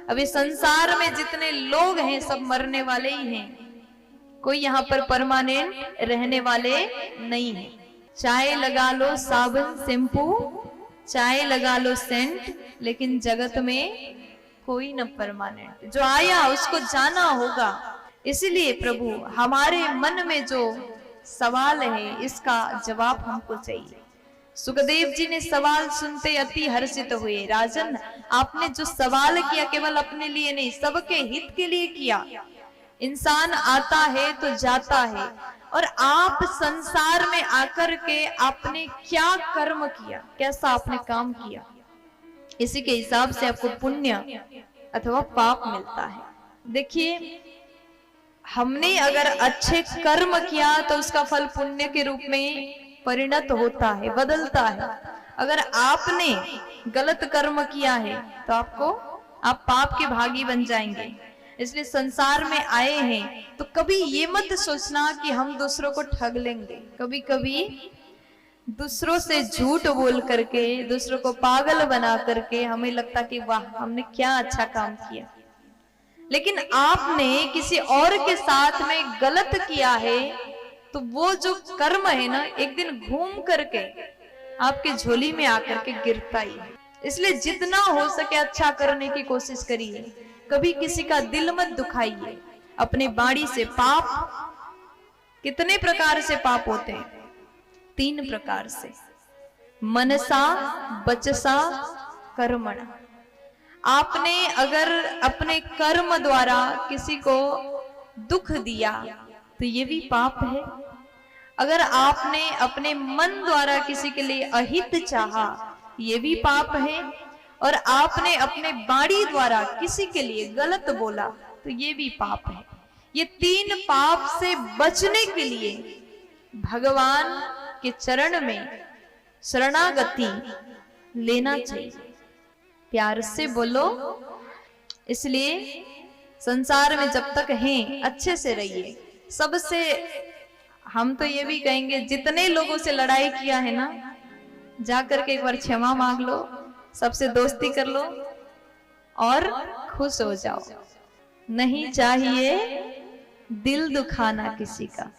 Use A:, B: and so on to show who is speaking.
A: अभी संसार में जितने लोग हैं सब मरने वाले ही हैं, कोई यहाँ पर परमानेंट रहने वाले नहीं है। चाहे लगा लो साबुन शैम्पू, चाहे लगा लो सेंट, लेकिन जगत में कोई न परमानेंट। जो आया उसको जाना होगा। इसलिए प्रभु हमारे मन में जो सवाल है इसका जवाब हमको चाहिए। सुखदेव जी ने सवाल सुनते अति हर्षित हुए। राजन, आपने जो सवाल किया केवल अपने लिए नहीं, सबके हित के लिए किया। इंसान आता है तो जाता है, और आप संसार में आकर के आपने क्या कर्म किया, कैसा आपने काम किया, इसी के हिसाब से आपको पुण्य अथवा पाप मिलता है। देखिए, हमने अगर अच्छे कर्म किया तो उसका फल पुण्य के रूप में परिणत होता है, बदलता है। अगर आपने गलत कर्म किया है तो आप पाप के भागी बन जाएंगे। इसलिए संसार में आए हैं तो कभी ये मत सोचना कि हम दूसरों को ठग लेंगे। कभी कभी दूसरों से झूठ बोल करके, दूसरों को पागल बना करके हमें लगता कि वाह हमने क्या अच्छा काम किया, लेकिन आपने किसी और के साथ में गलत किया है तो वो जो कर्म है ना, एक दिन घूम करके आपके झोली में आकर के गिरता ही है। इसलिए जितना हो सके अच्छा करने की कोशिश करिए। कभी किसी का दिल मत दुखाइए। अपने वाणी से पाप, कितने प्रकार से पाप होते हैं? 3 प्रकार से, मनसा, वचसा, कर्मणा। आपने अगर अपने कर्म द्वारा किसी को दुख दिया तो ये भी पाप है। अगर आपने अपने मन द्वारा किसी के लिए अहित चाहा, ये भी पाप है। और आपने अपने वाणी द्वारा किसी के लिए गलत बोला तो ये भी पाप है। ये 3 पाप से बचने के लिए भगवान के चरण में शरणागति लेना चाहिए। प्यार से बोलो। इसलिए संसार में जब तक हैं अच्छे से रहिए। सबसे हम तो ये भी कहेंगे, जितने लोगों से लड़ाई किया है ना, जाकर के एक बार क्षमा मांग लो, सबसे दोस्ती कर लो और खुश हो जाओ। नहीं चाहिए दिल दुखाना किसी का।